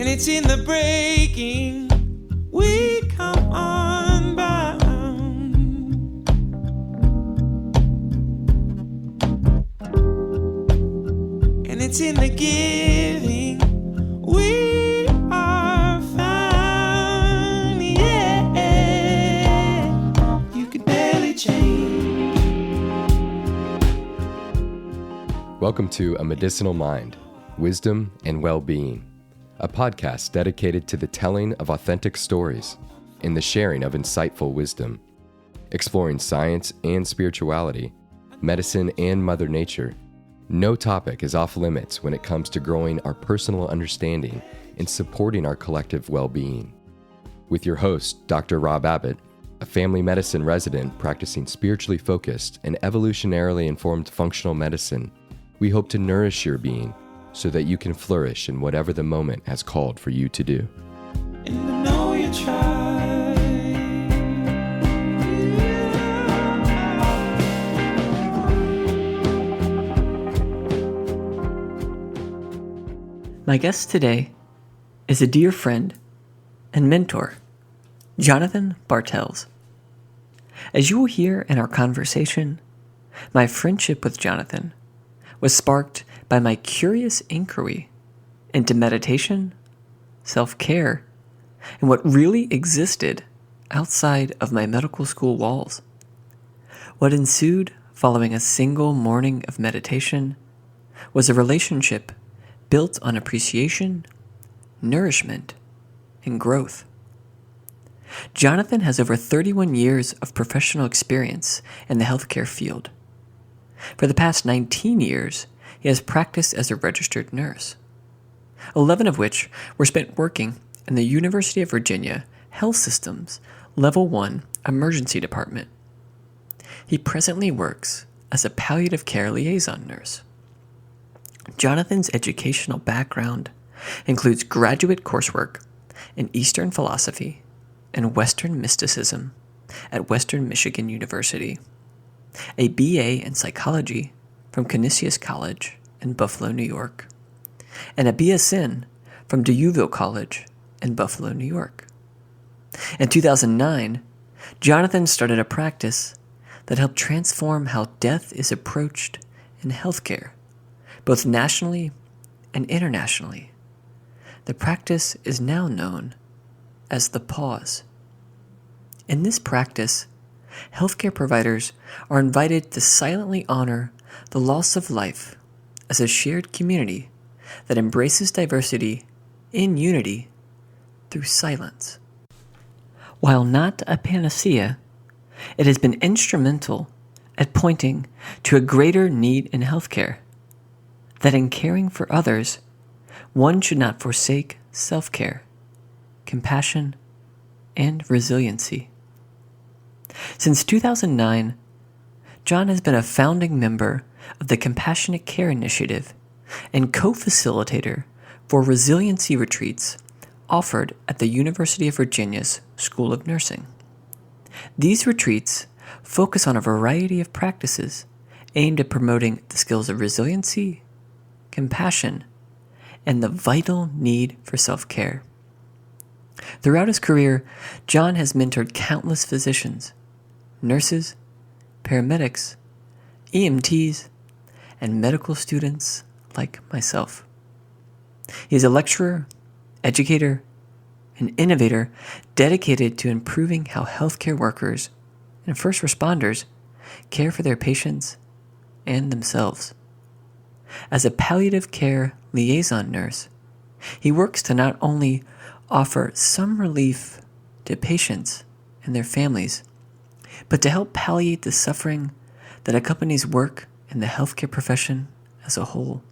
and it's in the breaking. We come unbound, and it's in the giving. We are found, yeah. You could barely change. Welcome to A Medicinal Mind, Wisdom and Well-Being, a podcast dedicated to the telling of authentic stories and the sharing of insightful wisdom, exploring science and spirituality, medicine and Mother Nature. No topic is off limits when it comes to growing our personal understanding and supporting our collective well-being. With your host, Dr. Rob Abbott, a family medicine resident practicing spiritually focused and evolutionarily informed functional medicine, we hope to nourish your being so that you can flourish in whatever the moment has called for you to do. And I know you try. My guest today is a dear friend and mentor, Jonathan Bartels. As you will hear in our conversation, my friendship with Jonathan was sparked by my curious inquiry into meditation, self-care, and what really existed outside of my medical school walls. What ensued following a single morning of meditation was a relationship built on appreciation, nourishment, and growth. Jonathan has over 31 years of professional experience in the healthcare field. For the past 19 years, he has practiced as a registered nurse, 11 of which were spent working in the University of Virginia Health System's Level 1 Emergency Department. He presently works as a Palliative Care Liaison nurse. Jonathan's educational background includes graduate coursework in Eastern philosophy and Western mysticism at Western Michigan University, a BA in psychology from Canisius College in Buffalo, New York, and a BSN from DeUville College in Buffalo, New York. In 2009, Jonathan started a practice that helped transform how death is approached in healthcare, both nationally and internationally. The practice is now known as the pause. In this practice, healthcare providers are invited to silently honor the loss of life as a shared community that embraces diversity in unity through silence. While not a panacea, it has been instrumental at pointing to a greater need in healthcare, that in caring for others, one should not forsake self-care, compassion, and resiliency. Since 2009, John has been a founding member of the Compassionate Care Initiative and co-facilitator for Resiliency retreats offered at the University of Virginia's School of Nursing. These retreats focus on a variety of practices aimed at promoting the skills of resiliency, compassion, and the vital need for self-care. Throughout his career, John has mentored countless physicians, nurses, paramedics, EMTs, and medical students like myself. He is a lecturer, educator, and innovator dedicated to improving how healthcare workers and first responders care for their patients and themselves. As a palliative care liaison nurse, he works to not only offer some relief to patients and their families, but to help palliate the suffering that accompanies work in the healthcare profession as a whole.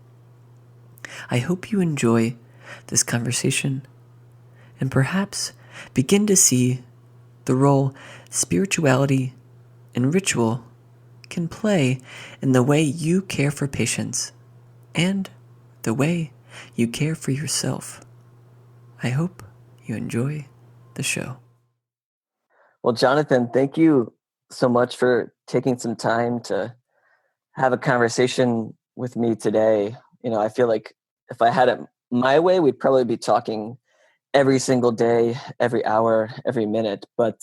I hope you enjoy this conversation and perhaps begin to see the role spirituality and ritual can play in the way you care for patients and the way you care for yourself. I hope you enjoy the show. Well, Jonathan, thank you so much for taking some time to have a conversation with me today. You know, I feel like if I had it my way, we'd probably be talking every single day, every hour, every minute. But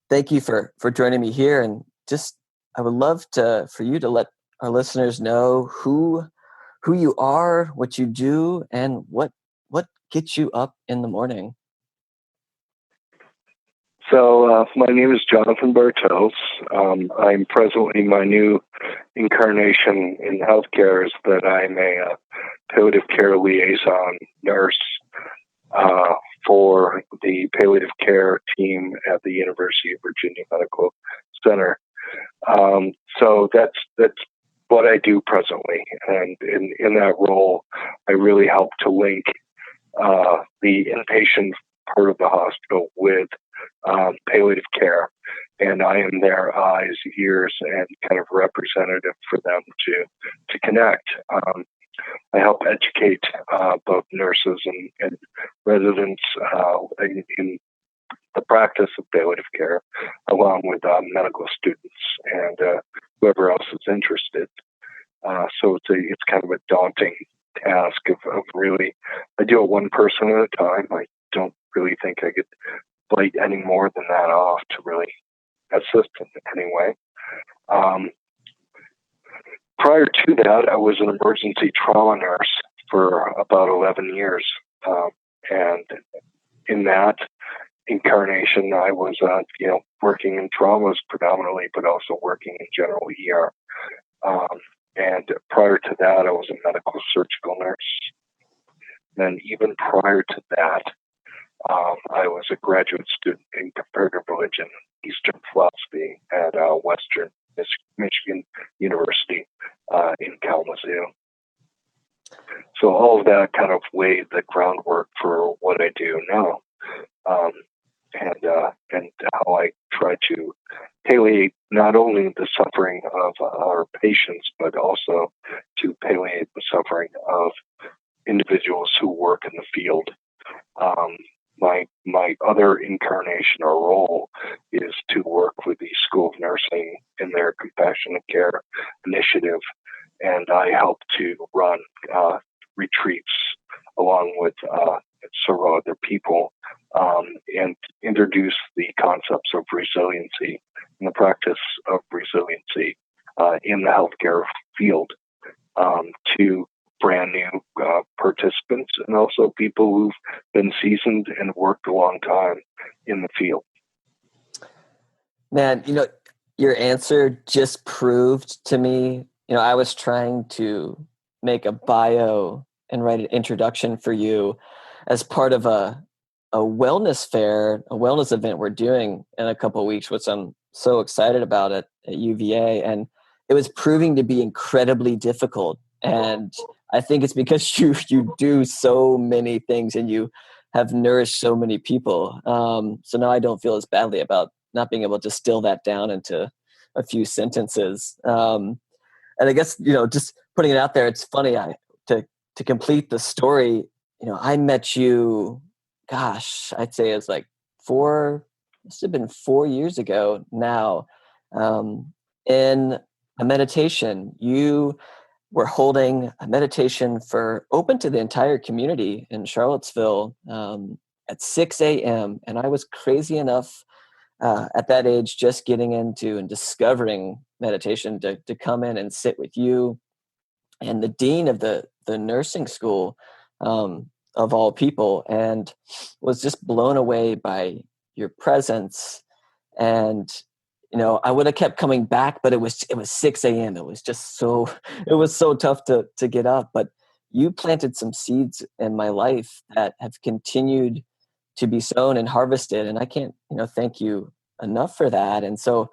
thank you for joining me here. And just, I would love for you to let our listeners know who you are, what you do, and what gets you up in the morning. So my name is Jonathan Bartels. I'm presently, my new incarnation in healthcare is that I'm a palliative care liaison nurse for the palliative care team at the University of Virginia Medical Center. So that's what I do presently, and in that role, I really help to link the inpatient part of the hospital with palliative care, and I am their eyes, ears, and kind of representative for them to connect. I help educate both nurses and residents in the practice of palliative care, along with medical students and whoever else is interested. So it's kind of a daunting task of really, I do it one person at a time. I don't really think I could bite any more than that off to really assist in any way. Prior to that, I was an emergency trauma nurse for about 11 years. And in that incarnation, I was, working in traumas predominantly, but also working in general ER. And prior to that, I was a medical surgical nurse. And even prior to that, I was a graduate student in comparative religion, Eastern philosophy at Western Michigan University in Kalamazoo. So all of that kind of laid the groundwork for what I do now, and how I try to palliate not only the suffering of our patients, but also to palliate the suffering of individuals who work in the field. My other incarnation or role is to work with the School of Nursing in their compassionate care initiative, and I help to run retreats along with several other people and introduce the concepts of resiliency and the practice of resiliency in the healthcare field to brand new participants and also people who've been seasoned and worked a long time in the field. Man, your answer just proved to me, I was trying to make a bio and write an introduction for you as part of a wellness fair, a wellness event we're doing in a couple of weeks, which I'm so excited about at UVA. And it was proving to be incredibly difficult. And I think it's because you do so many things and you have nourished so many people. So now I don't feel as badly about not being able to distill that down into a few sentences. And I guess, just putting it out there, it's funny, to complete the story, I met you, gosh, I'd say it's like must have been 4 years ago now, in a meditation. You were holding a meditation open to the entire community in Charlottesville at 6 a.m. And I was crazy enough at that age, just getting into and discovering meditation, to come in and sit with you and the dean of the nursing school, of all people, and was just blown away by your presence. And I would have kept coming back, but it was 6 a.m. It was just it was so tough to get up. But you planted some seeds in my life that have continued to be sown and harvested. And I can't, thank you enough for that. And so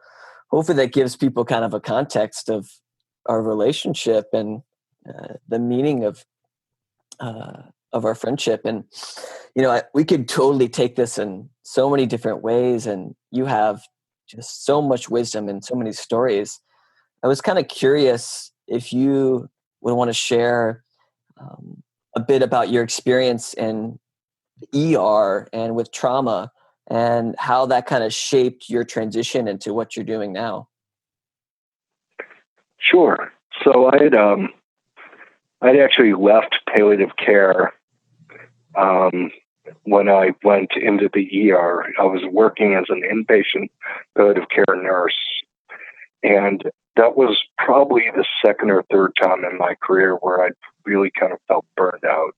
hopefully that gives people kind of a context of our relationship and the meaning of our friendship. And, we could totally take this in so many different ways. And you have just so much wisdom and so many stories. I was kind of curious if you would want to share a bit about your experience in ER and with trauma and how that kind of shaped your transition into what you're doing now. Sure. So I'd actually left palliative care when I went into the ER. I was working as an inpatient palliative care nurse, and that was probably the second or third time in my career where I really kind of felt burned out.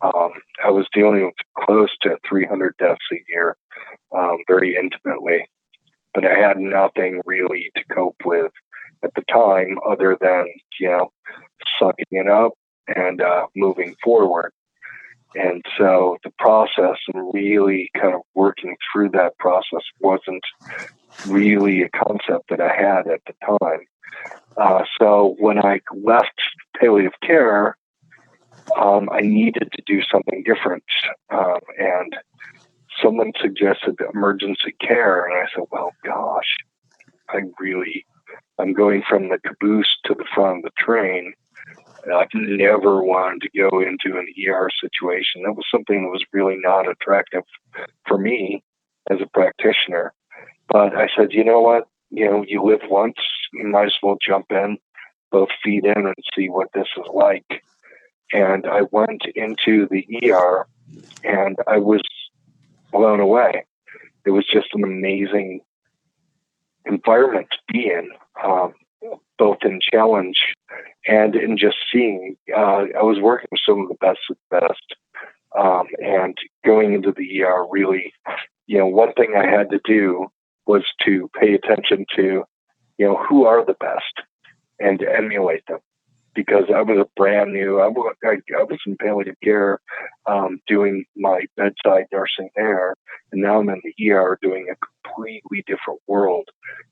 I was dealing with close to 300 deaths a year, very intimately, but I had nothing really to cope with at the time other than, sucking it up and moving forward. And so the process and really kind of working through that process wasn't really a concept that I had at the time. So when I left palliative care, I needed to do something different. And someone suggested emergency care. And I said, well, gosh, I'm going from the caboose to the front of the train. I've never wanted to go into an ER situation. That was something that was really not attractive for me as a practitioner. But I said, you know what? You live once, you might as well jump in, both feet in, and see what this is like. And I went into the ER, and I was blown away. It was just an amazing environment to be in, both in challenge and in just seeing. I was working with some of the best of the best, and going into the ER really, one thing I had to do was to pay attention to, who are the best and to emulate them. Because I was a brand new, I was in palliative care, doing my bedside nursing there, and now I'm in the ER doing a completely different world.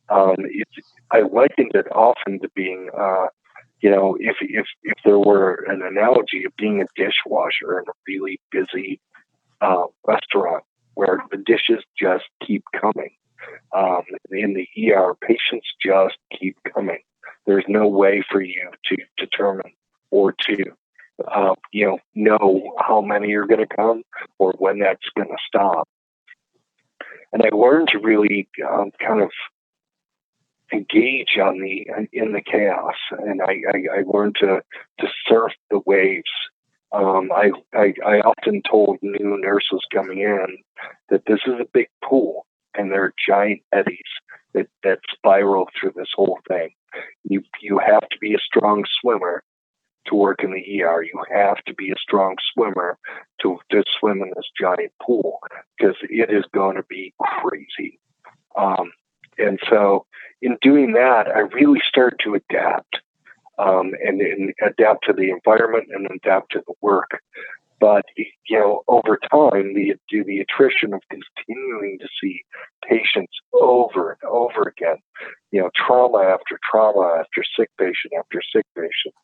I likened it often to being, if there were an analogy of being a dishwasher in a really busy restaurant where the dishes just keep coming. In the ER, patients just keep coming. There's no way for you to determine or to, know how many are going to come or when that's going to stop. And I learned to really kind of engage in the chaos, and I learned to surf the waves. I often told new nurses coming in that this is a big pool, and there are giant eddies that spiral through this whole thing. You have to be a strong swimmer to work in the ER. You have to be a strong swimmer to swim in this giant pool, because it is going to be crazy. And so in doing that, I really started to adapt, and adapt to the environment and adapt to the work. But, over time, the attrition of continuing to see patients over and over again, trauma after sick patient after sick patient,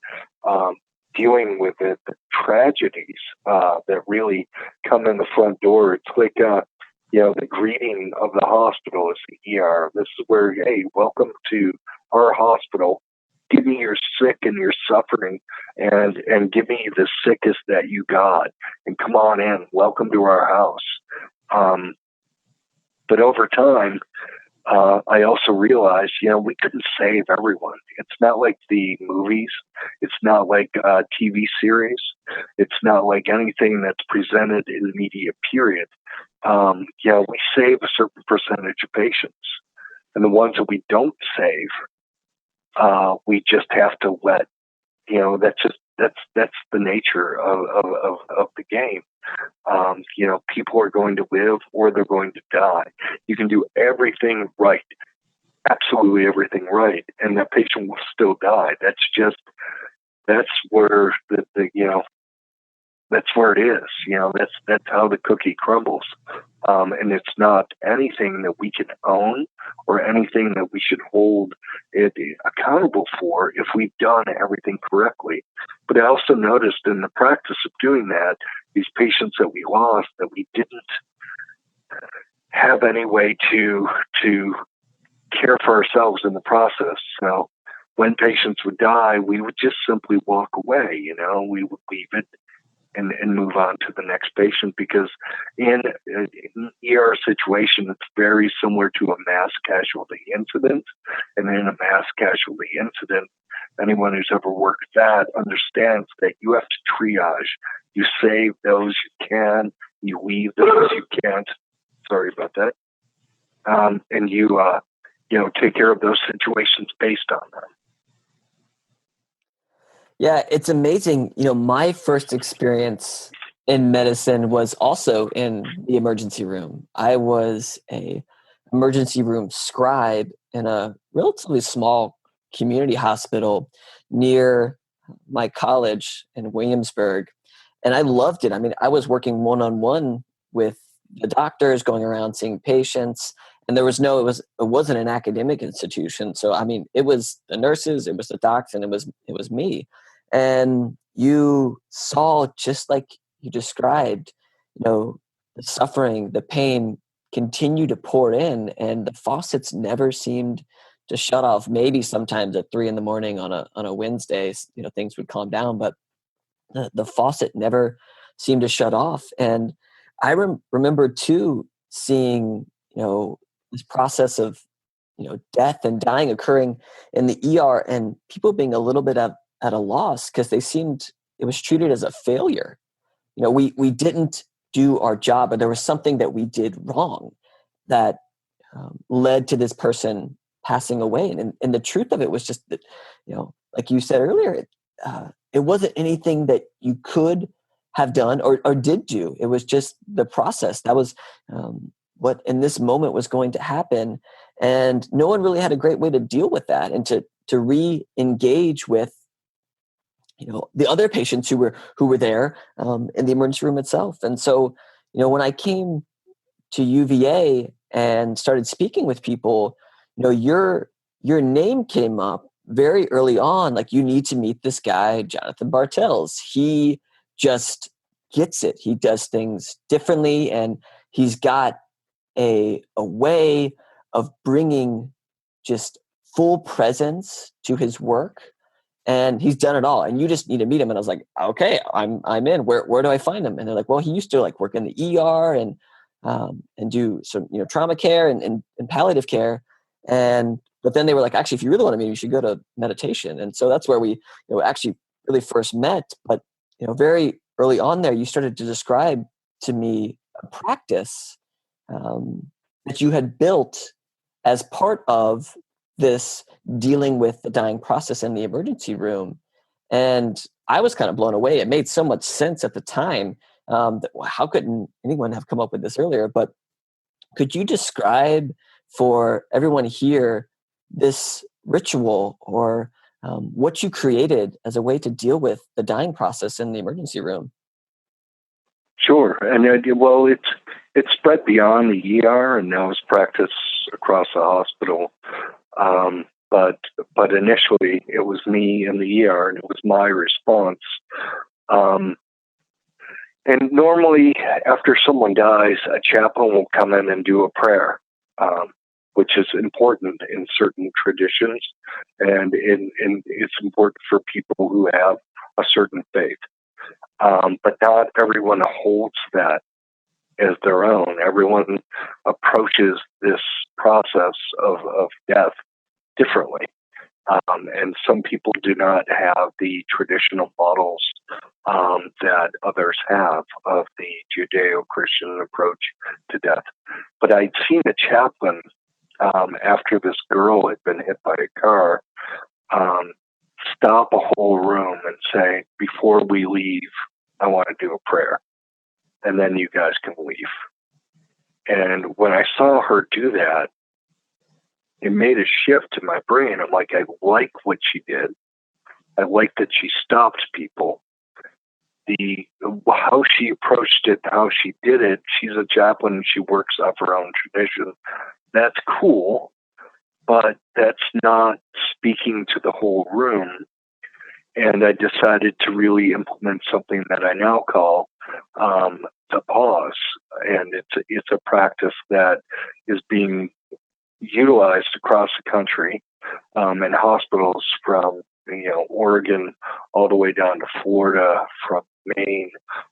dealing with the tragedies that really come in the front door. It's like, the greeting of the hospital is the ER. This is where, hey, welcome to our hospital. Give me your sick and your suffering, and give me the sickest that you got, and come on in. Welcome to our house. But over time, I also realized, we couldn't save everyone. It's not like the movies. It's not like a TV series. It's not like anything that's presented in the media, period. We save a certain percentage of patients. And the ones that we don't save, we just have to let, that's the nature of the game. People are going to live or they're going to die. You can do everything right, absolutely everything right, and that patient will still die. That's where that's where it is. That's how the cookie crumbles. And it's not anything that we can own or anything that we should hold it accountable for if we've done everything correctly. But I also noticed in the practice of doing that, these patients that we lost, that we didn't have any way to care for ourselves in the process. So when patients would die, we would just simply walk away. We would leave it and move on to the next patient, because in an ER situation, it's very similar to a mass casualty incident. And in a mass casualty incident, anyone who's ever worked that understands that you have to triage. You save those you can, you weave those you can't. Sorry about that. And you take care of those situations based on them. Yeah, it's amazing. My first experience in medicine was also in the emergency room. I was a emergency room scribe in a relatively small community hospital near my college in Williamsburg. And I loved it. I mean, I was working one-on-one with the doctors, going around seeing patients. And it wasn't an academic institution. So, I mean, it was the nurses, it was the docs, and it was me. And you saw, just like you described, the suffering, the pain continue to pour in, and the faucets never seemed to shut off. Maybe sometimes at 3 a.m. on a Wednesday, things would calm down, but the faucet never seemed to shut off. And I remember too seeing, this process of, death and dying occurring in the ER, and people being a little bit at a loss because it was treated as a failure. We didn't do our job, but there was something that we did wrong that led to this person passing away. And the truth of it was just that, like you said earlier, it wasn't anything that you could have done or did do. It was just the process. That was what in this moment was going to happen. And no one really had a great way to deal with that and to re-engage with the other patients who were there in the emergency room itself. And so, when I came to UVA and started speaking with people, your name came up very early on. Like, you need to meet this guy, Jonathan Bartels. He just gets it. He does things differently, and he's got a way of bringing just full presence to his work. And he's done it all, and you just need to meet him. And I was like, okay, I'm in. Where do I find him? And they're like, well, he used to work in the ER and do some trauma care and palliative care. But then they were like, actually, if you really want to meet him, you should go to meditation. And so that's where we actually really first met. But very early on there, you started to describe to me a practice that you had built as part of this dealing with the dying process in the emergency room. And I was kind of blown away. It made so much sense at the time. That, how couldn't anyone have come up with this earlier? But could you describe for everyone here this ritual or what you created as a way to deal with the dying process in the emergency room? Sure. And it's spread beyond the ER, and now it's practiced across the hospital. But initially it was me in the ER, and it was my response. And normally after someone dies, a chaplain will come in and do a prayer, which is important in certain traditions, and it's important for people who have a certain faith. But not everyone holds that as their own. Everyone approaches this process of death differently. And some people do not have the traditional models that others have of the Judeo-Christian approach to death. But I'd seen a chaplain after this girl had been hit by a car stop a whole room and say, before we leave, I want to do a prayer, and then you guys can leave. And when I saw her do that, it made a shift in my brain. I'm like, I like what she did. I like that she stopped people. How she approached it, how she did it. She's a chaplain and she works off her own tradition. That's cool, but that's not speaking to the whole room. And I decided to really implement something that I now call the pause. And it's a practice that is being utilized across the country in hospitals from Oregon all the way down to Florida, from Maine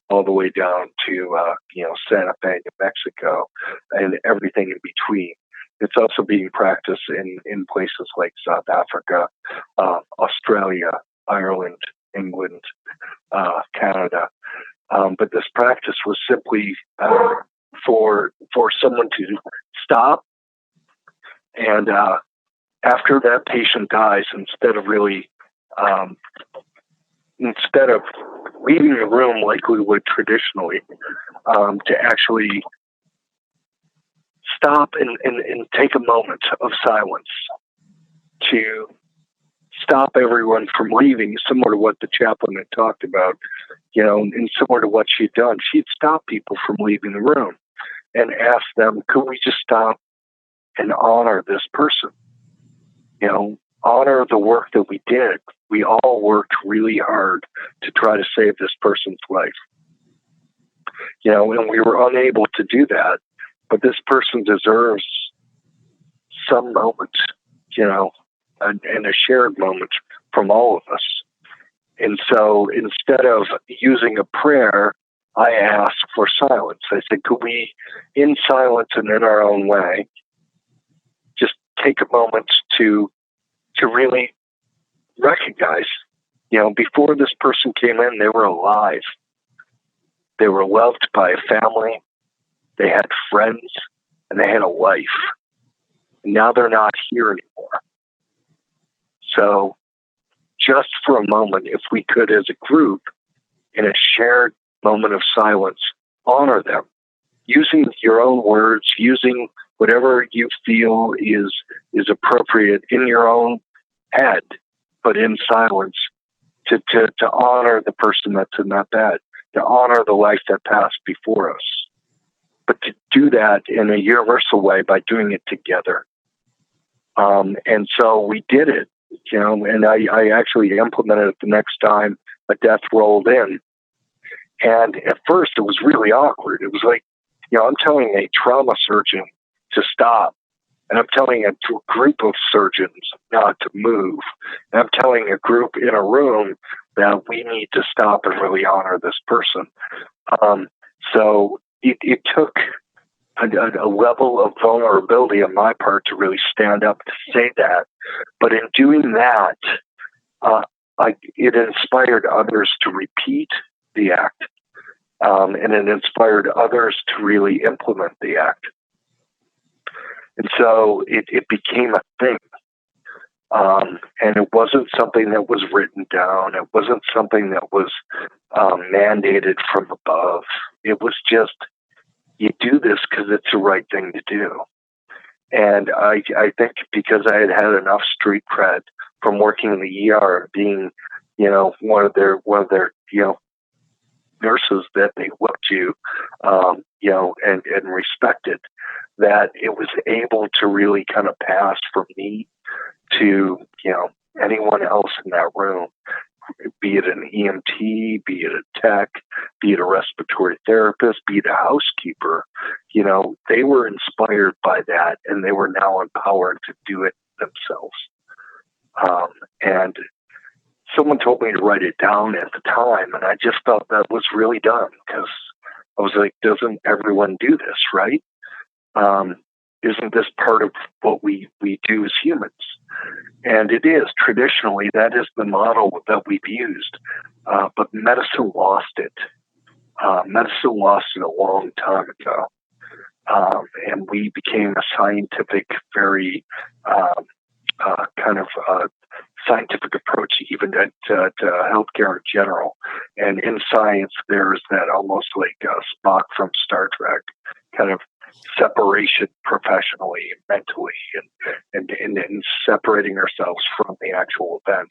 all the way down to Santa Fe, New Mexico, and everything in between. It's also being practiced in places like South Africa, Australia, Ireland, England, Canada. But this practice was simply for someone to stop, and after that patient dies, instead of leaving the room like we would traditionally, to actually stop and take a moment of silence, to stop everyone from leaving, similar to what the chaplain had talked about, and similar to what she'd done. She'd stop people from leaving the room and ask them, could we just stop and honor this person? Honor the work that we did. We all worked really hard to try to save this person's life. And we were unable to do that, but this person deserves some moment, and a shared moment from all of us. And so instead of using a prayer, I asked for silence. I said, could we, in silence and in our own way, just take a moment to really recognize, before this person came in, they were alive. They were loved by a family. They had friends, and they had a life. And now they're not here anymore. So just for a moment, if we could, as a group, in a shared moment of silence, honor them, using your own words, using whatever you feel is appropriate in your own head, but in silence, to honor the person that's in that bed, to honor the life that passed before us. But to do that in a universal way by doing it together. And so we did it, and I actually implemented it the next time a death rolled in. And at first it was really awkward. It was like, I'm telling a trauma surgeon to stop, and I'm telling a group of surgeons not to move. And I'm telling a group in a room that we need to stop and really honor this person. So it took a level of vulnerability on my part to really stand up to say that. But in doing that, it inspired others to repeat the act. And it inspired others to really implement the act. And so it became a thing. And it wasn't something that was written down. It wasn't something that was mandated from above. It was just, you do this because it's the right thing to do. And I think because I had had enough street cred from working in the ER, being, one of their nurses that they looked to, and respected, that it was able to really kind of pass from me to, anyone else in that room, be it an EMT, be it a tech, be it a respiratory therapist, be it a housekeeper. They were inspired by that, and they were now empowered to do it themselves. And someone told me to write it down at the time, and I just felt that was really dumb, because I was like, doesn't everyone do this, right? Isn't this part of what we do as humans? And it is. Traditionally, that is the model that we've used. But medicine lost it. Medicine lost it a long time ago. And we became a scientific, very scientific approach even to healthcare in general. And in science, there's that almost like Spock from Star Trek kind of separation professionally, mentally, and separating ourselves from the actual event.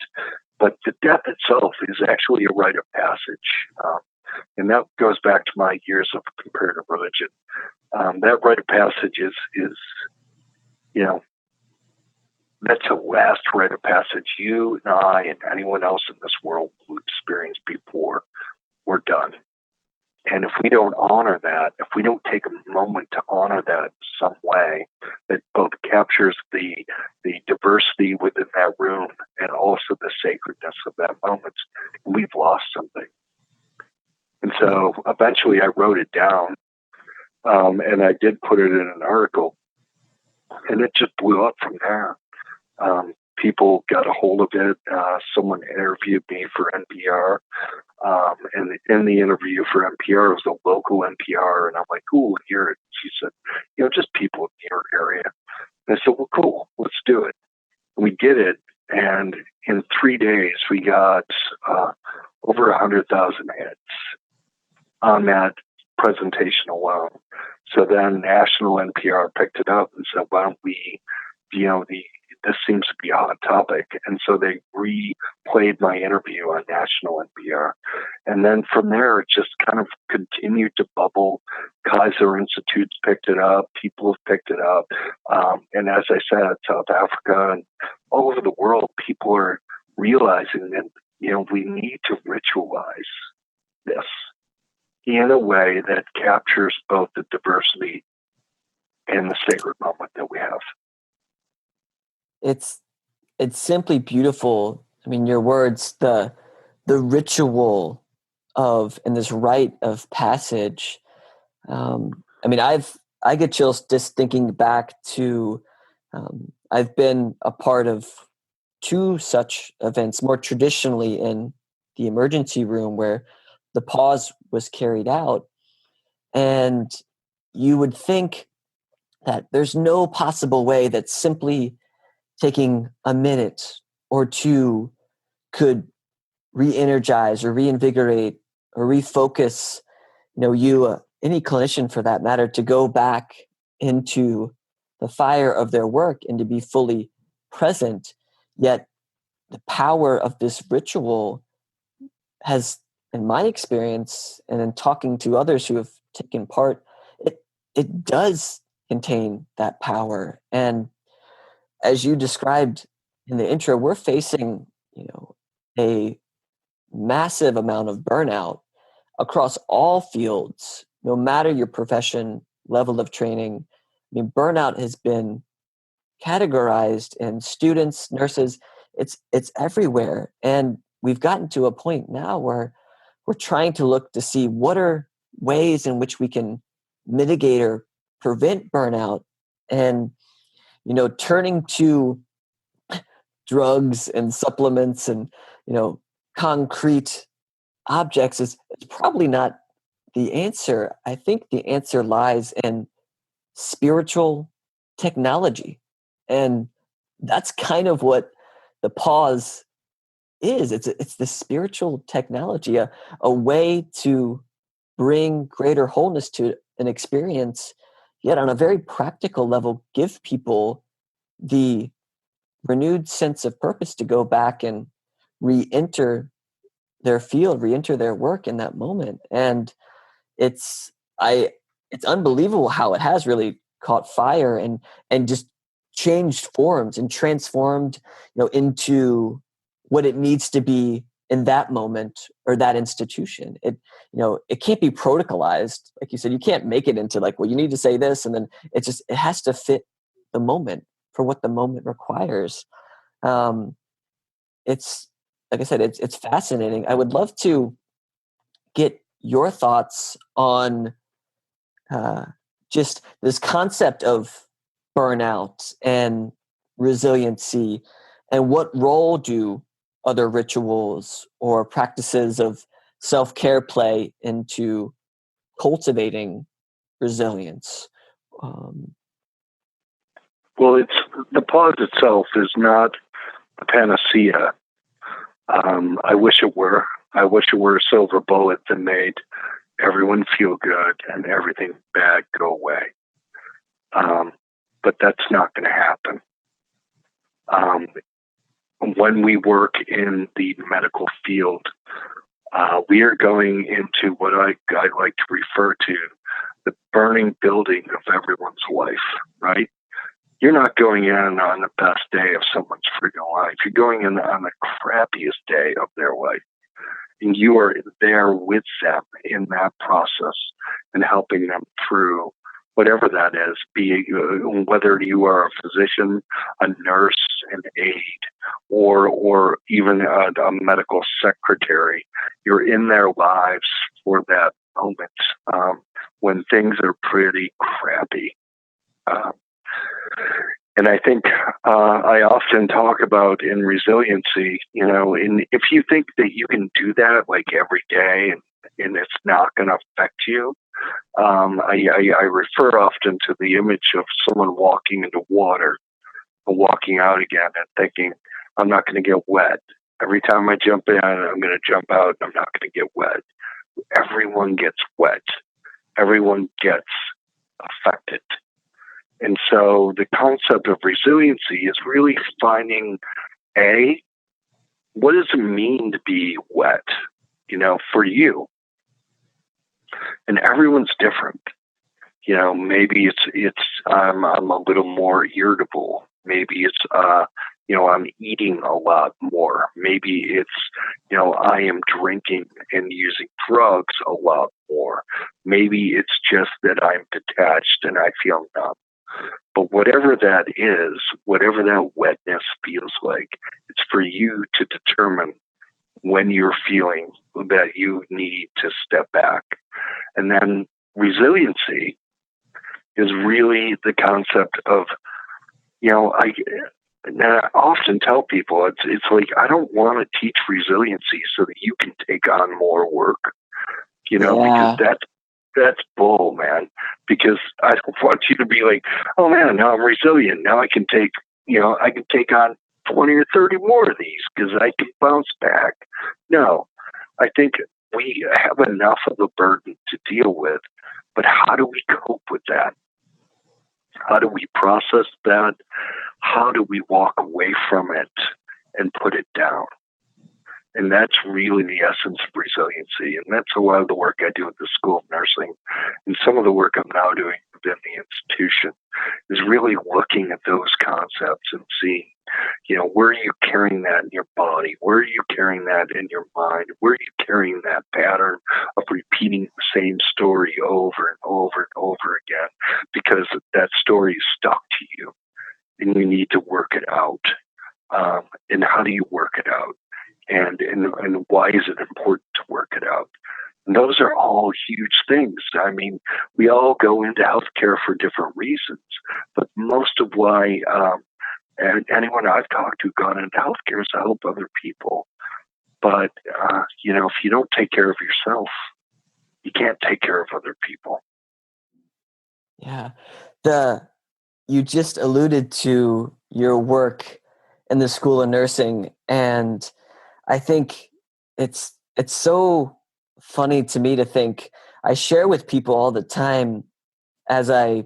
But the death itself is actually a rite of passage. And that goes back to my years of comparative religion. That rite of passage is that's a last rite of passage you and I and anyone else in this world will experience before we're done. And if we don't honor that, if we don't take a moment to honor that in some way that both captures the diversity within that room and also the sacredness of that moment, we've lost something. And so eventually I wrote it down, and I did put it in an article, and it just blew up from there. People got a hold of it. Someone interviewed me for NPR. And in the interview for NPR, it was a local NPR, and I'm like, cool, hear it. She said, just people in your area. And I said, well, cool, let's do it. We did it, and in 3 days, we got over 100,000 hits on that presentation alone. So then national NPR picked it up and said, why don't we, this seems to be a hot topic. And so they replayed my interview on national NPR. And then from there, it just kind of continued to bubble. Kaiser Institutes picked it up. People have picked it up. And as I said, South Africa and all over the world, people are realizing that, we need to ritualize this in a way that captures both the diversity and the sacred moment that we have. It's simply beautiful. I mean, your words, the ritual of, and this rite of passage. I get chills just thinking back to, I've been a part of 2 such events, more traditionally in the emergency room, where the pause was carried out. And you would think that there's no possible way that simply taking a minute or 2 could re-energize or reinvigorate or refocus, any clinician for that matter, to go back into the fire of their work and to be fully present. Yet the power of this ritual has, in my experience and in talking to others who have taken part, it does contain that power. And as you described in the intro, we're facing, a massive amount of burnout across all fields, no matter your profession, level of training. I mean, burnout has been categorized in students, nurses, it's everywhere. And we've gotten to a point now where we're trying to look to see what are ways in which we can mitigate or prevent burnout. And, turning to drugs and supplements and, concrete objects is probably not the answer. I think the answer lies in spiritual technology. And that's kind of what the pause is. It's the spiritual technology, a way to bring greater wholeness to an experience, yet on a very practical level, give people the renewed sense of purpose to go back and re-enter their field, re-enter their work in that moment. And it's unbelievable how it has really caught fire and just changed forms and transformed, into what it needs to be in that moment or that institution. It can't be protocolized. Like you said, you can't make it into like, well, you need to say this. And then it has to fit the moment for what the moment requires. It's, like I said, it's fascinating. I would love to get your thoughts on just this concept of burnout and resiliency, and what role do other rituals or practices of self-care play into cultivating resilience? Well, the pause itself is not a panacea. I wish it were. I wish it were a silver bullet that made everyone feel good and everything bad go away. But that's not going to happen. When we work in the medical field, we are going into what I like to refer to the burning building of everyone's life, right? You're not going in on the best day of someone's freaking life. You're going in on the crappiest day of their life. And you are there with them in that process and helping them through whatever that is, whether you are a physician, a nurse, an aide, or even a medical secretary. You're in their lives for that moment when things are pretty crappy. And I think I often talk about in resiliency, if you think that you can do that like every day and it's not going to affect you, I refer often to the image of someone walking into water and walking out again and thinking, I'm not going to get wet. Every time I jump in, I'm going to jump out and I'm not going to get wet. Everyone gets wet. Everyone gets affected. And so the concept of resiliency is really finding, what does it mean to be wet, for you? And everyone's different. Maybe it's I'm a little more irritable. Maybe it's I'm eating a lot more. Maybe it's I am drinking and using drugs a lot more. Maybe it's just that I'm detached and I feel numb. But whatever that is, whatever that wetness feels like, it's for you to determine when you're feeling that you need to step back. And then resiliency is really the concept of, I often tell people, it's like, I don't want to teach resiliency so that you can take on more work, because that's bull, man. Because I don't want you to be like, oh man, now I'm resilient. Now I can take on 20 or 30 more of these because I can bounce back. No, I think we have enough of the burden to deal with, but how do we cope with that? How do we process that? How do we walk away from it and put it down? And that's really the essence of resiliency. And that's a lot of the work I do at the School of Nursing. And some of the work I'm now doing within the institution is really looking at those concepts and seeing, where are you carrying that in your body? Where are you carrying that in your mind? Where are you carrying that pattern of repeating the same story over and over and over again? Because that story is stuck to you and you need to work it out. And how do you work it out? And why is it important to work it out? And those are all huge things. I mean, we all go into healthcare for different reasons, but most of why anyone I've talked to gone into healthcare is to help other people. But, if you don't take care of yourself, you can't take care of other people. Yeah. You just alluded to your work in the School of Nursing, and I think it's so funny to me to think, I share with people all the time as I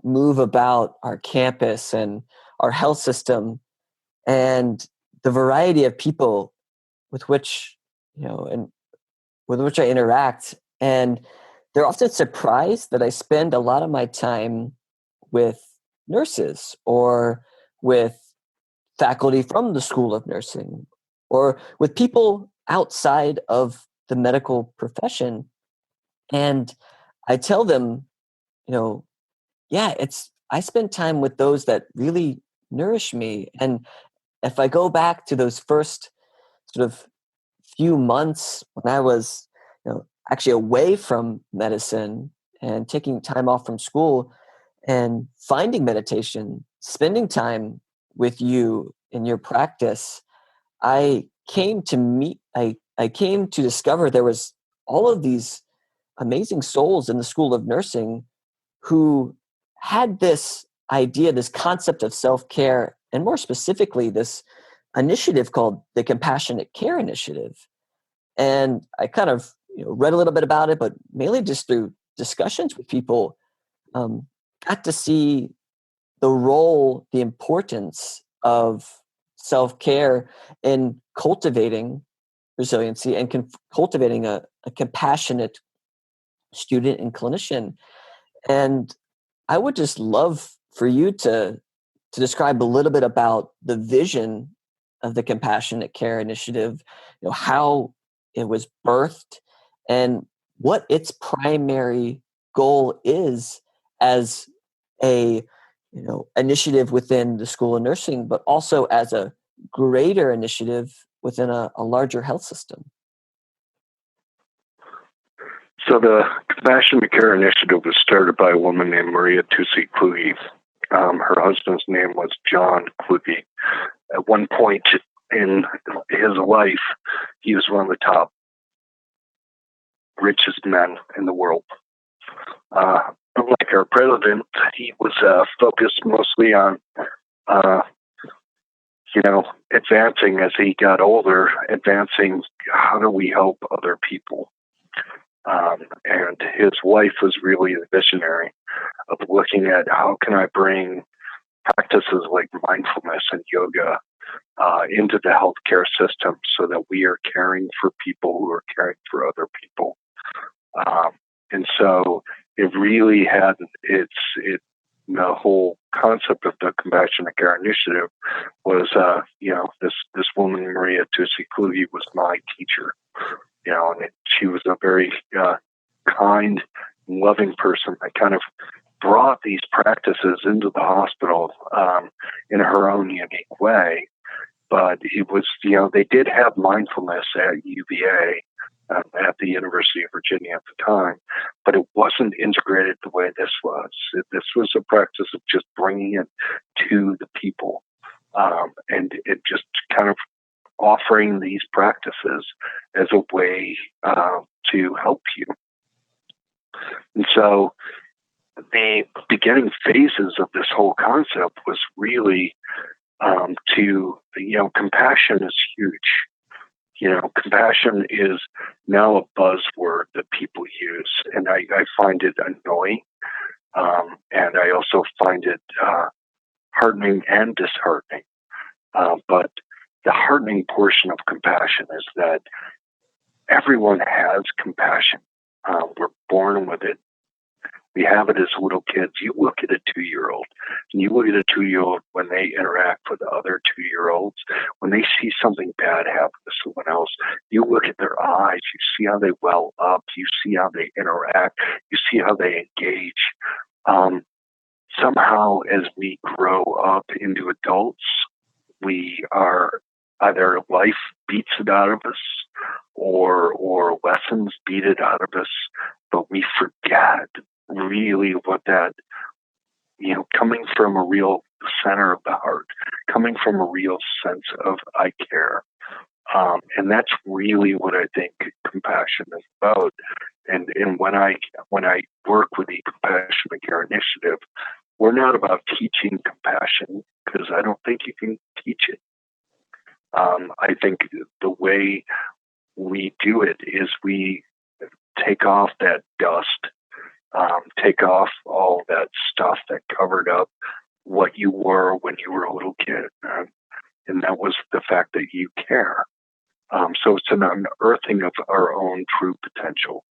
move about our campus and our health system and the variety of people with which, and with which I interact. And they're often surprised that I spend a lot of my time with nurses or with faculty from the School of Nursing or with people outside of the medical profession. And I tell them, I spend time with those that really nourish me. And if I go back to those first sort of few months when I was, actually away from medicine and taking time off from school and finding meditation, spending time with you in your practice, I came to discover there was all of these amazing souls in the School of Nursing who had this idea, this concept of self-care, and more specifically, this initiative called the Compassionate Care Initiative. And I kind of read a little bit about it, but mainly just through discussions with people, got to see the role, the importance of self-care in cultivating resiliency and cultivating a compassionate student and clinician. And I would just love for you to describe a little bit about the vision of the Compassionate Care Initiative, how it was birthed and what its primary goal is as a initiative within the School of Nursing, but also as a greater initiative within a larger health system. So the Compassionate Care Initiative was started by a woman named Maria Tusi Kluge, Her husband's name was John Kluge. At one point in his life, he was one of the top richest men in the world. Unlike our president, he was focused mostly on, advancing as he got older, advancing how do we help other people. And his wife was really the visionary of looking at how can I bring practices like mindfulness and yoga into the healthcare system so that we are caring for people who are caring for other people. And so it really had the whole concept of the Compassionate Care Initiative was, this woman, Maria Tusi Kluge, was my teacher, and she was a very kind, loving person that kind of brought these practices into the hospital in her own unique way. But it was, they did have mindfulness at UVA, at the University of Virginia at the time, but it wasn't integrated the way this was. This was a practice of just bringing it to the people, and it just kind of offering these practices as a way to help you. And so the beginning phases of this whole concept was really compassion is huge. Compassion is now a buzzword that people use, and I find it annoying, and I also find it heartening and disheartening. But the heartening portion of compassion is that everyone has compassion. We're born with it. We have it as little kids. You look at a 2-year-old, and you look at a 2-year-old when they interact with other 2-year-olds, when they see something bad happen to someone else, you look at their eyes, you see how they well up, you see how they interact, you see how they engage. Somehow, as we grow up into adults, we are either life beats it out of us or lessons beat it out of us, but we forget really what that, coming from a real center of the heart, coming from a real sense of I care. And that's really what I think compassion is about. And when I work with the Compassionate Care Initiative, we're not about teaching compassion, because I don't think you can teach it. I think the way we do it is we take off that dust, take off all that stuff that covered up what you were when you were a little kid. And that was the fact that you care. So it's an unearthing of our own true potential,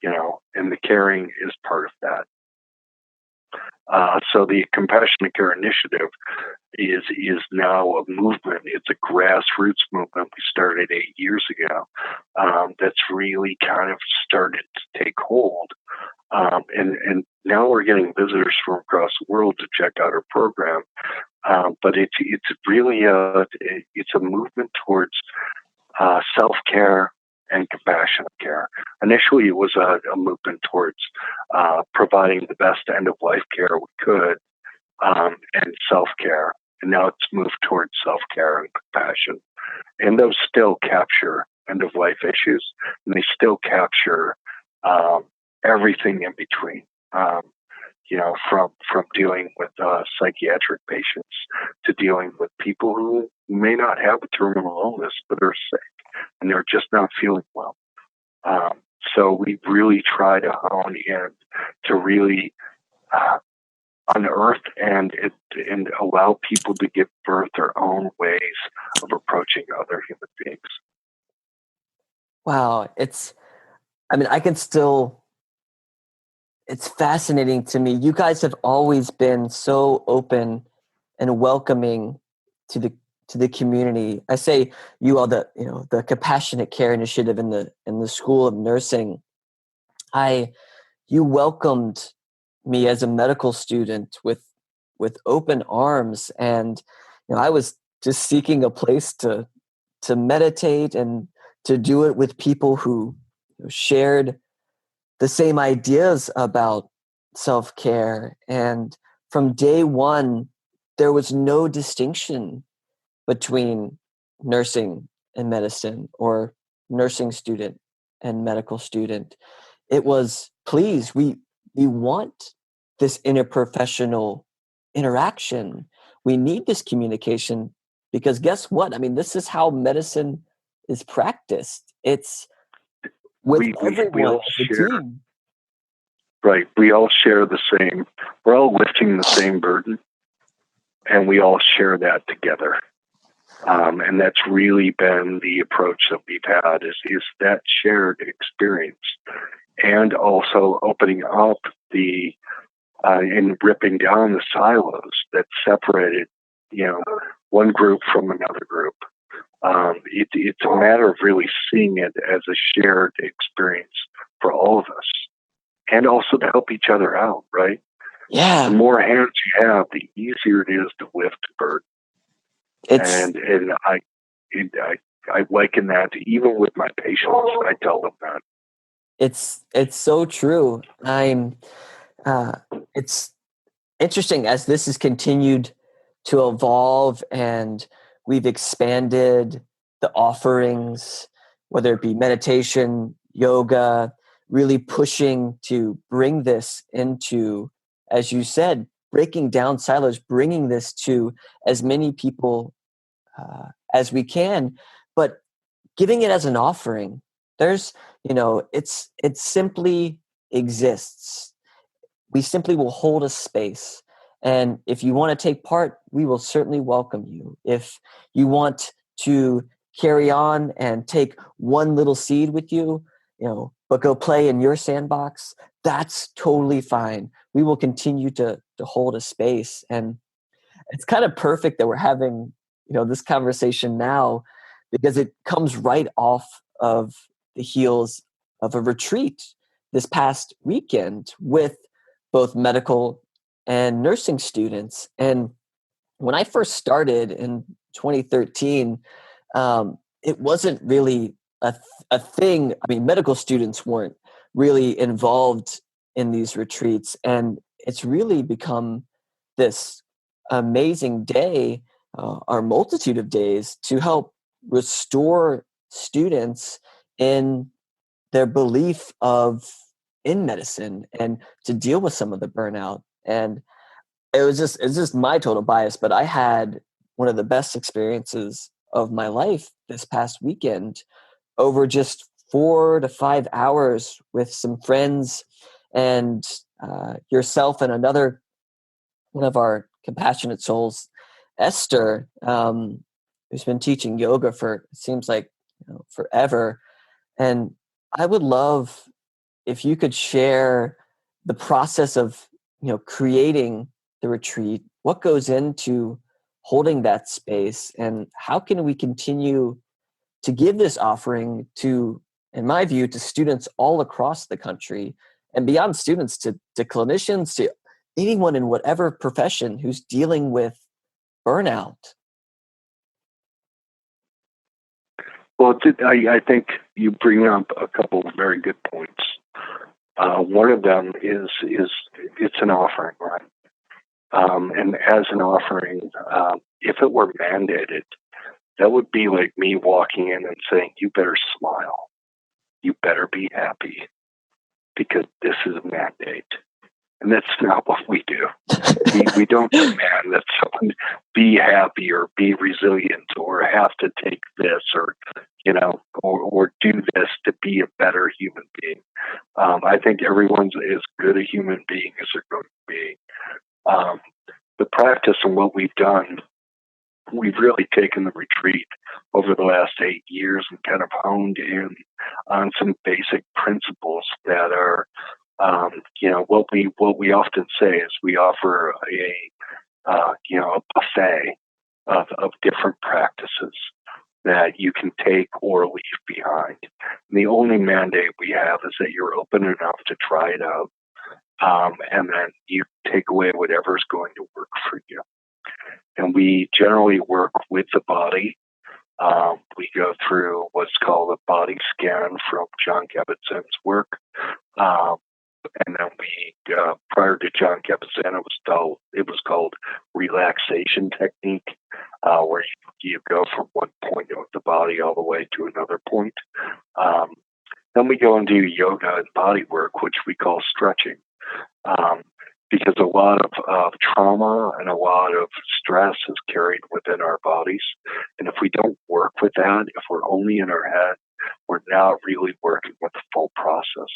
and the caring is part of that. So the Compassionate Care Initiative is now a movement. It's a grassroots movement we started 8 years ago that's really kind of started to take hold. And now we're getting visitors from across the world to check out our program. But it's really it's a movement towards self-care and compassionate care. Initially, it was a movement towards providing the best end-of-life care we could and self-care. And now it's moved towards self-care and compassion. And those still capture end-of-life issues, and they still capture everything in between. From dealing with psychiatric patients to dealing with people who may not have a terminal illness but are sick and they're just not feeling well. So we really try to hone in to really unearth and allow people to give birth their own ways of approaching other human beings. Wow. It's fascinating to me. You guys have always been so open and welcoming to the community. I say you all, the Compassionate Care Initiative in the School of Nursing. You welcomed me as a medical student with open arms, and I was just seeking a place to meditate and to do it with people who shared the same ideas about self-care and from day one, there was no distinction between nursing and medicine, or nursing student and medical student. It was, please, we want this interprofessional interaction. We need this communication, because guess what? I mean, this is how medicine is practiced. It's with we everyone all as a share. team. Right. We all share the same. We're all lifting the same burden, and we all share that together. And that's really been the approach that we've had, is that shared experience, and also opening up the and ripping down the silos that separated, one group from another group. It's a matter of really seeing it as a shared experience for all of us, and also to help each other out, right? Yeah. The more hands you have, the easier it is to lift a burden. And I liken that to, even with my patients, I tell them that. It's so true. It's interesting as this has continued to evolve, and we've expanded the offerings, whether it be meditation, yoga, really pushing to bring this into, as you said, breaking down silos, bringing this to as many people as we can, but giving it as an offering. There's, it simply exists. We simply will hold a space. And if you want to take part, we will certainly welcome you. If you want to carry on and take one little seed with you, but go play in your sandbox, that's totally fine. We will continue to hold a space. And it's kind of perfect that we're having, this conversation now, because it comes right off of the heels of a retreat this past weekend with both medical and nursing students. And when I first started in 2013, it wasn't really a thing. I mean, medical students weren't really involved in these retreats. And it's really become this amazing day, or multitude of days, to help restore students in their belief in medicine, and to deal with some of the burnout. And it's just my total bias, but I had one of the best experiences of my life this past weekend, over just 4 to 5 hours with some friends, and yourself and another one of our compassionate souls, Esther, who's been teaching yoga for, it seems like, forever. And I would love if you could share the process of, creating the retreat, what goes into holding that space, and how can we continue to give this offering to, in my view, to students all across the country, and beyond students, to clinicians, to anyone in whatever profession who's dealing with burnout. Well, I think you bring up a couple of very good points. One of them is it's an offering, right? And as an offering, if it were mandated, that would be like me walking in and saying, "You better smile, you better be happy, because this is a mandate." And that's not what we do. We don't demand that someone be happy or be resilient or have to take this or do this to be a better human being. I think everyone's as good a human being as they're going to be. The practice and what we've done, we've really taken the retreat over the last 8 years and kind of honed in on some basic principles that are, what we often say is we offer a buffet of different practices that you can take or leave behind. And the only mandate we have is that you're open enough to try it out, and then you take away whatever's going to work for you. And we generally work with the body. We go through what's called a body scan from John Kabat-Zinn's work. And then prior to John Capizano, it was called relaxation technique, where you go from one point of the body all the way to another point. Then we go into yoga and body work, which we call stretching, because a lot of trauma and a lot of stress is carried within our bodies. And if we don't work with that, if we're only in our head, we're not really working with the full process.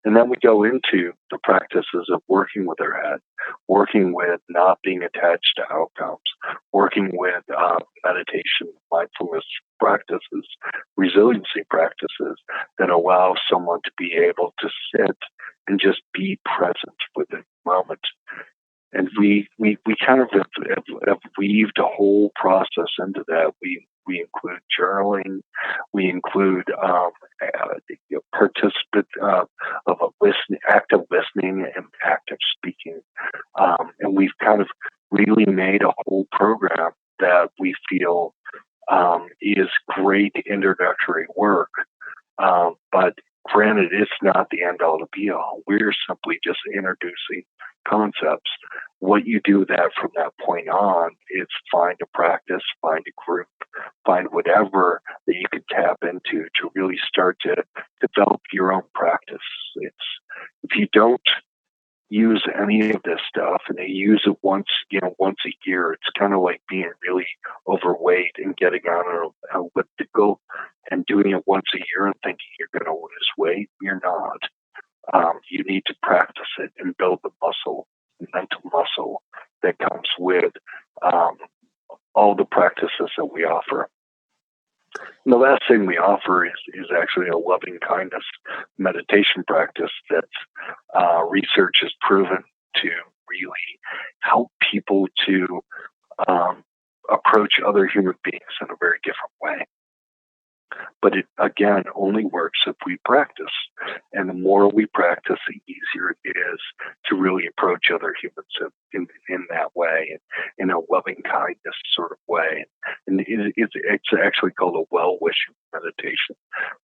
And then we go into the practices of working with our head, working with not being attached to outcomes, working with meditation, mindfulness practices, resiliency practices that allow someone to be able to sit and just be present with the moment. And we kind of have weaved a whole process into that. We include journaling. We include participant of active listening and active speaking. And we've kind of really made a whole program that we feel is great introductory work. But granted, it's not the end all to be all. We're simply just introducing concepts. What you do that from that point on is find a practice, find a group, find whatever that you can tap into to really start to develop your own practice. If you don't use any of this stuff and they use it once a year, it's kind of like being really overweight and getting on an elliptical and doing it once a year and thinking you're going to lose weight. You're not. You need to practice it and build the muscle, the mental muscle that comes with all the practices that we offer. And the last thing we offer is actually a loving kindness meditation practice that research has proven to really help people to approach other human beings in a very different way. But it, again, only works if we practice. And the more we practice, the easier it is to really approach other humans in that way, in a loving kindness sort of way. And it's actually called a well-wishing meditation,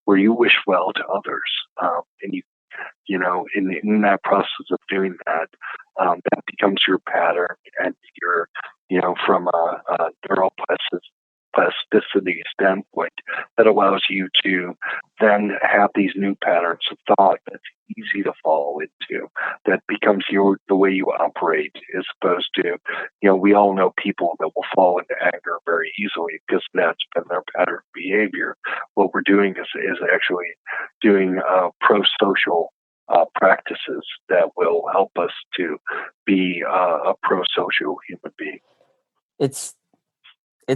where you wish well to others. And in that process of doing that, that becomes your pattern, and from a neuroplasticity standpoint, that allows you to then have these new patterns of thought that's easy to fall into, that becomes the way you operate, as opposed to, we all know people that will fall into anger very easily because that's been their pattern of behavior. What we're doing is actually doing pro-social practices that will help us to be a pro-social human being. It's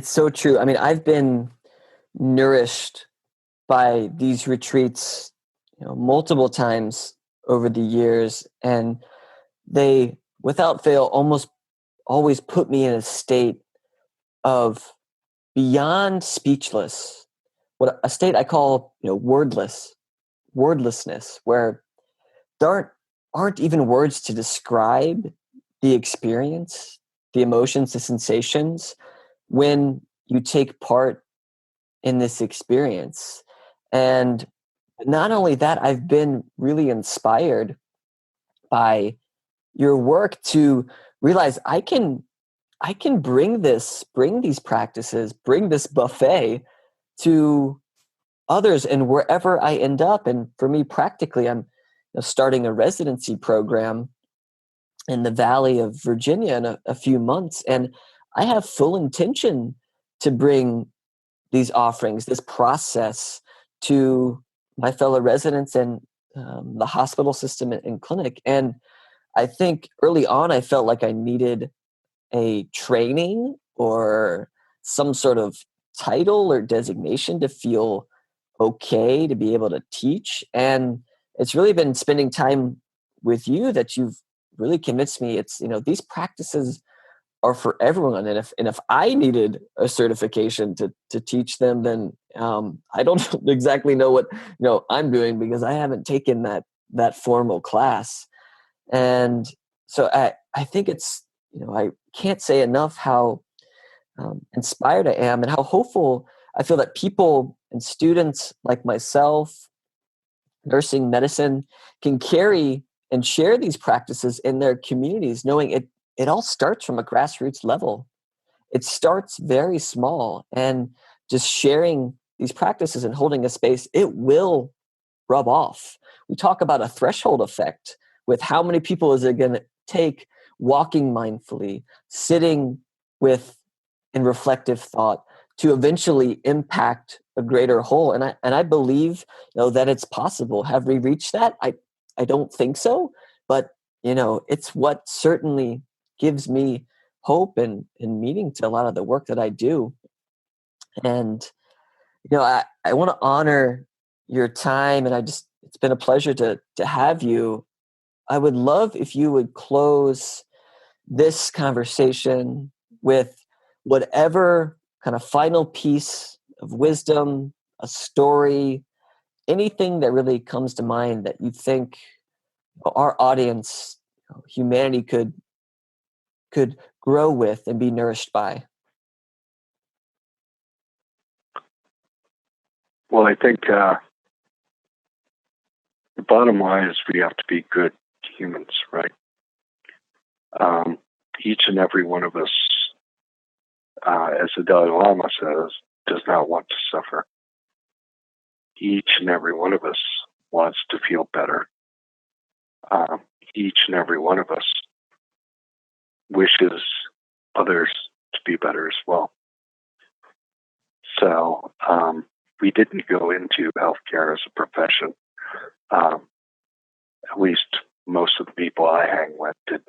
so true. I mean, I've been nourished by these retreats, multiple times over the years, and they, without fail, almost always put me in a state of beyond speechless, what a state I call, wordlessness, where there aren't even words to describe the experience, the emotions, the sensations when you take part in this experience. And not only that, I've been really inspired by your work to realize I can bring these practices, bring this buffet to others and wherever I end up. And for me, practically, I'm starting a residency program in the Valley of Virginia in a few months. And I have full intention to bring these offerings, this process, to my fellow residents and the hospital system and clinic. And I think early on, I felt like I needed a training or some sort of title or designation to feel okay to be able to teach. And it's really been spending time with you that you've really convinced me these practices are for everyone. And if I needed a certification to teach them, then I don't exactly know what I'm doing, because I haven't taken that formal class. And so I think it's I can't say enough how inspired I am and how hopeful I feel that people and students like myself, nursing, medicine, can carry and share these practices in their communities, knowing it all starts from a grassroots level. It starts very small, and just sharing these practices and holding a space, it will rub off. We talk about a threshold effect with how many people is it going to take walking mindfully, sitting with in reflective thought to eventually impact a greater whole. And I believe, that it's possible. Have we reached that? I don't think so, but it's what certainly gives me hope and meaning to a lot of the work that I do. And I want to honor your time, and it's been a pleasure to have you. I would love if you would close this conversation with whatever kind of final piece of wisdom, a story, anything that really comes to mind that you think our audience, humanity could grow with and be nourished by. Well, I think the bottom line is we have to be good humans, right? Each and every one of us, as the Dalai Lama says, does not want to suffer. Each and every one of us wants to feel better. Each and every one of us wishes others to be better as well. So we didn't go into healthcare as a profession. At least most of the people I hang with didn't,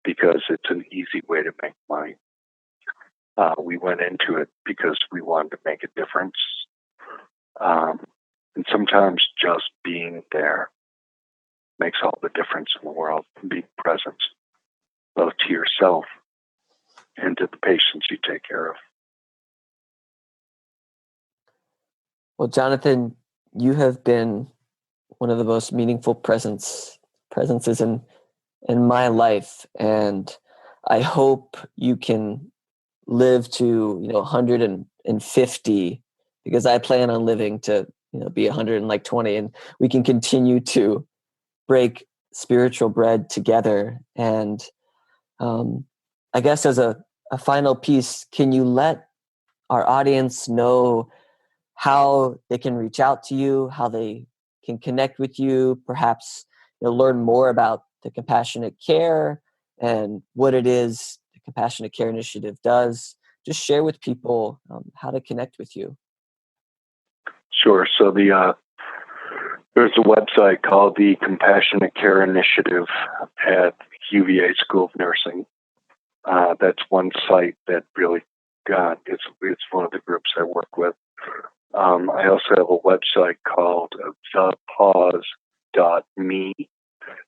because it's an easy way to make money. We went into it because we wanted to make a difference. And sometimes just being there makes all the difference in the world. Being present, both to yourself and to the patients you take care of. Well, Jonathan, you have been one of the most meaningful presences in my life, and I hope you can live to 150, because I plan on living to be 120, and we can continue to break spiritual bread together. And I guess as a final piece, can you let our audience know how they can reach out to you, how they can connect with you, perhaps learn more about the Compassionate Care and what it is the Compassionate Care Initiative does? Just share with people how to connect with you. Sure. So there's a website called the Compassionate Care Initiative at UVA School of Nursing. That's one site that really it's one of the groups I work with. I also have a website called thepause.me,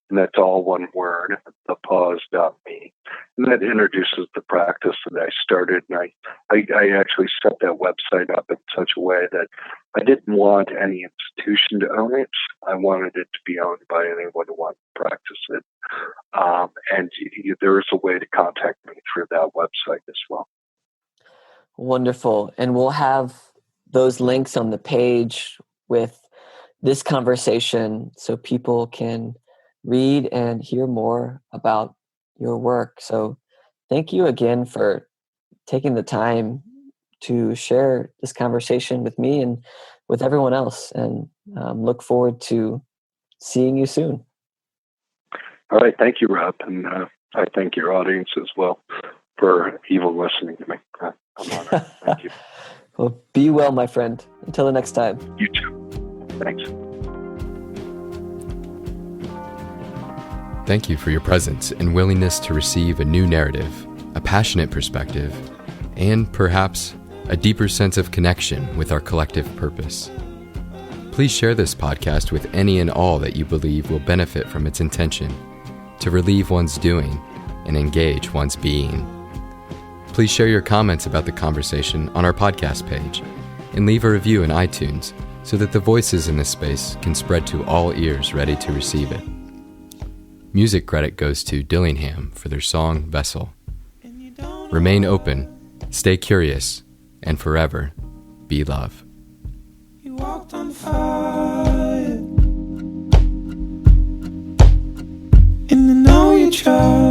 and that's all one word, thepause.me. And that introduces the practice that I started. And I actually set that website up in such a way that I didn't want any institution to own it. I wanted it to be owned by anyone who wanted to practice it. And there is a way to contact me through that website as well. Wonderful. And we'll have those links on the page with this conversation so people can read and hear more about your work. So thank you again for taking the time to share this conversation with me and with everyone else. And look forward to seeing you soon. All right. Thank you, Rob. And I thank your audience as well for even listening to me. I'm honored. Thank you. Well, be well, my friend. Until the next time. You too. Thanks. Thank you for your presence and willingness to receive a new narrative, a passionate perspective, and perhaps a deeper sense of connection with our collective purpose. Please share this podcast with any and all that you believe will benefit from its intention to relieve one's doing and engage one's being. Please share your comments about the conversation on our podcast page and leave a review in iTunes so that the voices in this space can spread to all ears ready to receive it. Music credit goes to Dillingham for their song Vessel. Remain open, stay curious, and forever be love. You walked on fire. future.